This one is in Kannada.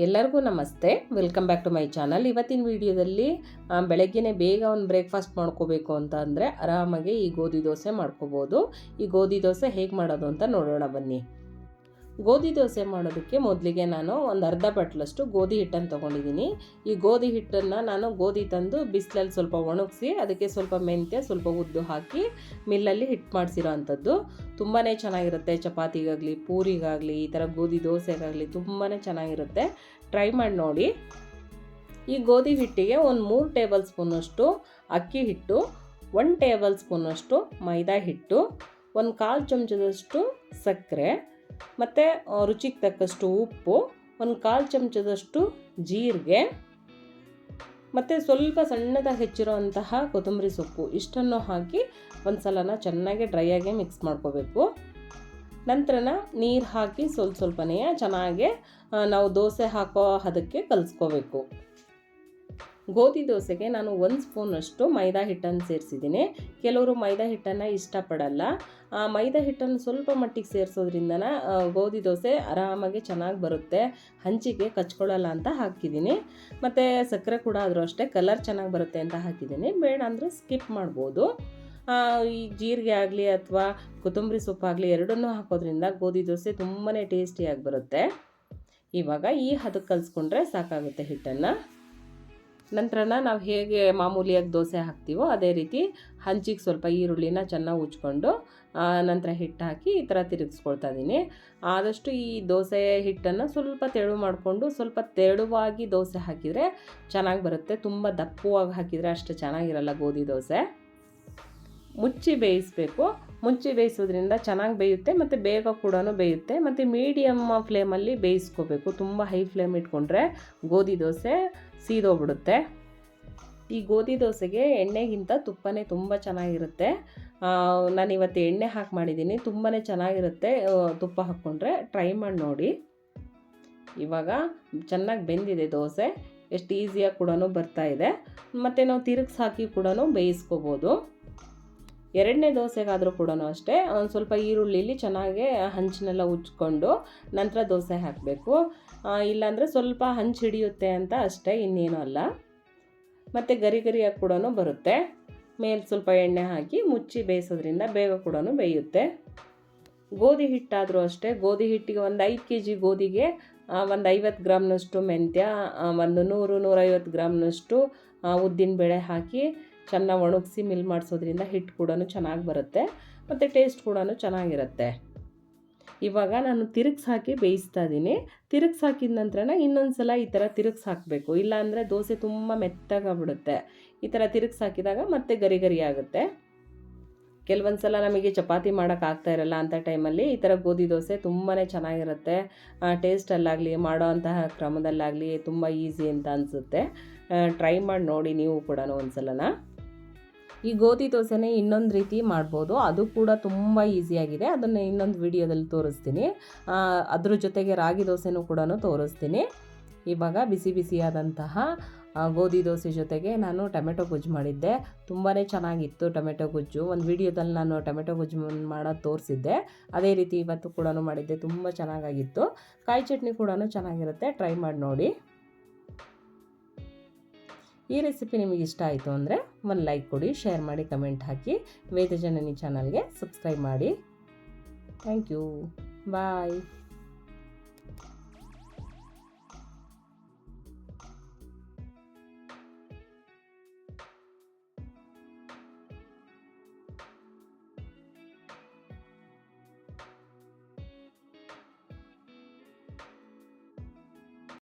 ಎಲ್ಲರಿಗೂ ನಮಸ್ತೆ, welcome back to my channel. ಇವತ್ತಿನ ವಿಡಿಯೋದಲ್ಲಿ ಬೆಳಗ್ಗೆನೇ ಬೇಗ ಒಂದು ಬ್ರೇಕ್ಫಾಸ್ಟ್ ಮಾಡ್ಕೋಬೇಕು ಅಂತ ಅಂದರೆ ಆರಾಮಾಗಿ ಈ ಗೋಧಿ ದೋಸೆ ಮಾಡ್ಕೋಬೋದು. ಈ ಗೋಧಿ ದೋಸೆ ಹೇಗೆ ಮಾಡೋದು ಅಂತ ನೋಡೋಣ ಬನ್ನಿ. ಗೋಧಿ ದೋಸೆ ಮಾಡೋದಕ್ಕೆ ಮೊದಲಿಗೆ ನಾನು ಒಂದು ಅರ್ಧ ಬಟ್ಲಷ್ಟು ಗೋಧಿ ಹಿಟ್ಟನ್ನು ತೊಗೊಂಡಿದ್ದೀನಿ. ಈ ಗೋಧಿ ಹಿಟ್ಟನ್ನು ನಾನು ಗೋಧಿ ತಂದು ಬಿಸಿಲಲ್ಲಿ ಸ್ವಲ್ಪ ಒಣಗಿಸಿ ಅದಕ್ಕೆ ಸ್ವಲ್ಪ ಮೆಂತ್ಯ, ಸ್ವಲ್ಪ ಉದ್ದು ಹಾಕಿ ಮಿಲ್ಲಲ್ಲಿ ಹಿಟ್ಟು ಮಾಡಿಸಿರೋ ಅಂಥದ್ದು. ತುಂಬಾ ಚೆನ್ನಾಗಿರುತ್ತೆ. ಚಪಾತಿಗಾಗಲಿ, ಪೂರಿಗಾಗಲಿ, ಈ ಥರ ಗೋಧಿ ದೋಸೆಗಾಗಲಿ ತುಂಬಾ ಚೆನ್ನಾಗಿರುತ್ತೆ. ಟ್ರೈ ಮಾಡಿ ನೋಡಿ. ಈ ಗೋಧಿ ಹಿಟ್ಟಿಗೆ ಒಂದು 3 ಟೇಬಲ್ ಸ್ಪೂನಷ್ಟು ಅಕ್ಕಿ ಹಿಟ್ಟು, 1 ಟೇಬಲ್ ಸ್ಪೂನಷ್ಟು ಮೈದಾ ಹಿಟ್ಟು, 1/4 ಚಮಚದಷ್ಟು ಸಕ್ಕರೆ, ಮತ್ತು ರುಚಿಗೆ ತಕ್ಕಷ್ಟು ಉಪ್ಪು, 1/4 ಚಮಚದಷ್ಟು ಜೀರಿಗೆ, ಮತ್ತು ಸ್ವಲ್ಪ ಸಣ್ಣದಾಗಿ ಹೆಚ್ಚಿರೋಂತಹ ಕೊತ್ತಂಬರಿ ಸೊಪ್ಪು ಇಷ್ಟನ್ನು ಹಾಕಿ ಒಂದು ಸಲನ ಚೆನ್ನಾಗಿ ಡ್ರೈಯಾಗಿ ಮಿಕ್ಸ್ ಮಾಡ್ಕೋಬೇಕು. ನಂತರ ನೀರು ಹಾಕಿ ಸ್ವಲ್ಪನೇ ಚೆನ್ನಾಗಿ ನಾವು ದೋಸೆ ಹಾಕೋ ಹದಕ್ಕೆ ಕಲಿಸ್ಕೋಬೇಕು. ಗೋಧಿ ದೋಸೆಗೆ ನಾನು 1 ಸ್ಪೂನಷ್ಟು ಮೈದಾ ಹಿಟ್ಟನ್ನು ಸೇರಿಸಿದ್ದೀನಿ. ಕೆಲವರು ಮೈದಾ ಹಿಟ್ಟನ್ನು ಇಷ್ಟಪಡಲ್ಲ. ಆ ಮೈದಾ ಹಿಟ್ಟನ್ನು ಸ್ವಲ್ಪ ಮಟ್ಟಿಗೆ ಸೇರಿಸೋದ್ರಿಂದ ಗೋಧಿ ದೋಸೆ ಆರಾಮಾಗಿ ಚೆನ್ನಾಗಿ ಬರುತ್ತೆ, ಹಂಚಿಗೆ ಕಚ್ಕೊಳ್ಳಲ್ಲ ಅಂತ ಹಾಕಿದ್ದೀನಿ. ಮತ್ತು ಸಕ್ಕರೆ ಕೂಡ ಆದರೂ ಅಷ್ಟೇ ಕಲರ್ ಚೆನ್ನಾಗಿ ಬರುತ್ತೆ ಅಂತ ಹಾಕಿದ್ದೀನಿ. ಬೇಡ ಅಂದರೆ ಸ್ಕಿಪ್ ಮಾಡ್ಬೋದು. ಈ ಜೀರಿಗೆ ಆಗಲಿ ಅಥವಾ ಕೊತ್ತಂಬರಿ ಸೊಪ್ಪಾಗಲಿ ಎರಡನ್ನೂ ಹಾಕೋದ್ರಿಂದ ಗೋಧಿ ದೋಸೆ ತುಂಬಾ ಟೇಸ್ಟಿಯಾಗಿ ಬರುತ್ತೆ. ಇವಾಗ ಈ ಹದಕ್ಕೆ ಕಲಿಸ್ಕೊಂಡ್ರೆ ಸಾಕಾಗುತ್ತೆ ಹಿಟ್ಟನ್ನು. ನಂತರ ನಾವು ಹೇಗೆ ಮಾಮೂಲಿಯಾಗಿ ದೋಸೆ ಹಾಕ್ತೀವೋ ಅದೇ ರೀತಿ ಹಂಚಿಗೆ ಸ್ವಲ್ಪ ಈರುಳ್ಳಿನ ಚೆನ್ನಾಗಿ ಉಜ್ಕೊಂಡು ನಂತರ ಹಿಟ್ಟು ಹಾಕಿ ಈ ಥರ ತಿರುಗಿಸ್ಕೊಳ್ತಾ ಇದ್ದೀನಿ. ಆದಷ್ಟು ಈ ದೋಸೆ ಹಿಟ್ಟನ್ನು ಸ್ವಲ್ಪ ತೆಳು ಮಾಡಿಕೊಂಡು ಸ್ವಲ್ಪ ತೆಳುವಾಗಿ ದೋಸೆ ಹಾಕಿದರೆ ಚೆನ್ನಾಗಿ ಬರುತ್ತೆ. ತುಂಬ ದಪ್ಪವಾಗಿ ಹಾಕಿದರೆ ಅಷ್ಟು ಚೆನ್ನಾಗಿರಲ್ಲ ಗೋಧಿ ದೋಸೆ. ಮುಚ್ಚಿ ಬೇಯಿಸಬೇಕು. ಮುಚ್ಚಿ ಬೇಯಿಸೋದ್ರಿಂದ ಚೆನ್ನಾಗಿ ಬೇಯುತ್ತೆ ಮತ್ತು ಬೇಗ ಕೂಡ ಬೇಯುತ್ತೆ. ಮತ್ತು ಮೀಡಿಯಮ್ ಫ್ಲೇಮಲ್ಲಿ ಬೇಯಿಸ್ಕೋಬೇಕು. ತುಂಬ ಹೈ ಫ್ಲೇಮ್ ಇಟ್ಕೊಂಡ್ರೆ ಗೋಧಿ ದೋಸೆ ಸೀದೋಗ್ಬಿಡುತ್ತೆ. ಈ ಗೋಧಿ ದೋಸೆಗೆ ಎಣ್ಣೆಗಿಂತ ತುಪ್ಪನೇ ತುಂಬ ಚೆನ್ನಾಗಿರುತ್ತೆ. ನಾನಿವತ್ತು ಎಣ್ಣೆ ಹಾಕಿ ಮಾಡಿದ್ದೀನಿ, ತುಂಬಾ ಚೆನ್ನಾಗಿರುತ್ತೆ ತುಪ್ಪ ಹಾಕ್ಕೊಂಡ್ರೆ. ಟ್ರೈ ಮಾಡಿ ನೋಡಿ. ಇವಾಗ ಚೆನ್ನಾಗಿ ಬೆಂದಿದೆ ದೋಸೆ, ಎಷ್ಟು ಈಸಿಯಾಗಿ ಕೂಡ ಬರ್ತಾಯಿದೆ. ಮತ್ತು ನಾವು ತಿರುಗಿಸಿ ಹಾಕಿ ಕೂಡ ಬೇಯಿಸ್ಕೋಬೋದು. ಎರಡನೇ ದೋಸೆಗಾದರೂ ಕೂಡ ಅಷ್ಟೇ ಒಂದು ಸ್ವಲ್ಪ ಈರುಳ್ಳಿಲಿ ಚೆನ್ನಾಗಿ ಹಂಚಿನೆಲ್ಲ ಉಜ್ಕೊಂಡು ನಂತರ ದೋಸೆ ಹಾಕಬೇಕು. ಇಲ್ಲಾಂದರೆ ಸ್ವಲ್ಪ ಹಂಚು ಹಿಡಿಯುತ್ತೆ ಅಂತ ಅಷ್ಟೇ, ಇನ್ನೇನು ಅಲ್ಲ. ಮತ್ತು ಗರಿಯಾಗಿ ಕೂಡ ಬರುತ್ತೆ. ಮೇಲೆ ಸ್ವಲ್ಪ ಎಣ್ಣೆ ಹಾಕಿ ಮುಚ್ಚಿ ಬೇಯಿಸೋದ್ರಿಂದ ಬೇಗ ಕೂಡ ಬೇಯುತ್ತೆ. ಗೋಧಿ ಹಿಟ್ಟಾದರೂ ಅಷ್ಟೇ, ಗೋಧಿ ಹಿಟ್ಟಿಗೆ ಒಂದು 5 kg ಗೋಧಿಗೆ ಒಂದು 50 ಗ್ರಾಮ್ನಷ್ಟು ಮೆಂತ್ಯ, ಒಂದು 100-150 ಗ್ರಾಮ್ನಷ್ಟು ಉದ್ದಿನಬೇಳೆ ಹಾಕಿ ಚೆನ್ನಾಗಿ ಒಣಗಿಸಿ ಮಿಲ್ ಮಾಡಿಸೋದ್ರಿಂದ ಹಿಟ್ಟು ಕೂಡ ಚೆನ್ನಾಗಿ ಬರುತ್ತೆ ಮತ್ತು ಟೇಸ್ಟ್ ಕೂಡ ಚೆನ್ನಾಗಿರುತ್ತೆ. ಇವಾಗ ನಾನು ತಿರುಗಿಸಿ ಹಾಕಿ ಬೇಯಿಸ್ತಾ ಇದ್ದೀನಿ. ತಿರುಗಿಸಿ ಹಾಕಿದ ನಂತರ ಇನ್ನೊಂದು ಸಲ ಈ ಥರ ತಿರುಗಿಸಿ ಹಾಕಬೇಕು, ಇಲ್ಲಾಂದರೆ ದೋಸೆ ತುಂಬ ಮೆತ್ತಗಾಗ್ಬಿಡುತ್ತೆ. ಈ ಥರ ತಿರುಗಿಸಿ ಹಾಕಿದಾಗ ಮತ್ತೆ ಗರಿ ಆಗುತ್ತೆ. ಕೆಲವೊಂದು ಸಲ ನಮಗೆ ಚಪಾತಿ ಮಾಡೋಕ್ಕಾಗ್ತಾ ಇರಲ್ಲ ಅಂಥ ಟೈಮಲ್ಲಿ ಈ ಥರ ಗೋಧಿ ದೋಸೆ ತುಂಬಾ ಚೆನ್ನಾಗಿರುತ್ತೆ. ಟೇಸ್ಟಲ್ಲಾಗಲಿ ಮಾಡೋ ಅಂತಹ ಕ್ರಮದಲ್ಲಾಗಲಿ ತುಂಬ ಈಸಿ ಅಂತ ಅನಿಸುತ್ತೆ. ಟ್ರೈ ಮಾಡಿ ನೋಡಿ ನೀವು ಕೂಡ ಒಂದು ಸಲನ. ಈ ಗೋಧಿ ದೋಸೆನೇ ಇನ್ನೊಂದು ರೀತಿ ಮಾಡ್ಬೋದು, ಅದು ಕೂಡ ತುಂಬ ಈಸಿಯಾಗಿದೆ. ಅದನ್ನು ಇನ್ನೊಂದು ವಿಡಿಯೋದಲ್ಲಿ ತೋರಿಸ್ತೀನಿ. ಅದ್ರ ಜೊತೆಗೆ ರಾಗಿ ದೋಸೆನೂ ಕೂಡ ತೋರಿಸ್ತೀನಿ. ಇವಾಗ ಬಿಸಿಯಾದಂತಹ ಗೋಧಿ ದೋಸೆ ಜೊತೆಗೆ ನಾನು ಟೊಮೆಟೊ ಗೊಜ್ಜು ಮಾಡಿದ್ದೆ. ತುಂಬಾ ಚೆನ್ನಾಗಿತ್ತು ಟೊಮೆಟೊ ಗೊಜ್ಜು. ಒಂದು ವಿಡಿಯೋದಲ್ಲಿ ನಾನು ಟೊಮೆಟೊ ಗೊಜ್ಜು ಮಾಡೋದು ತೋರಿಸಿದ್ದೆ. ಅದೇ ರೀತಿ ಇವತ್ತು ಕೂಡ ಮಾಡಿದ್ದೆ, ತುಂಬ ಚೆನ್ನಾಗಿತ್ತು. ಕಾಯಿ ಚಟ್ನಿ ಕೂಡ ಚೆನ್ನಾಗಿರುತ್ತೆ. ಟ್ರೈ ಮಾಡಿ ನೋಡಿ. ಈ ರೆಸಿಪಿ ನಿಮಗೆ ಇಷ್ಟ ಆಯಿತು ಅಂದರೆ ಒಂದು ಲೈಕ್ ಕೊಡಿ, ಶೇರ್ ಮಾಡಿ, ಕಮೆಂಟ್ ಹಾಕಿ. ವೇದ ಜನನಿ ಚಾನಲ್ಗೆ ಸಬ್ಸ್ಕ್ರೈಬ್ ಮಾಡಿ. Thank you. ಬಾಯ್.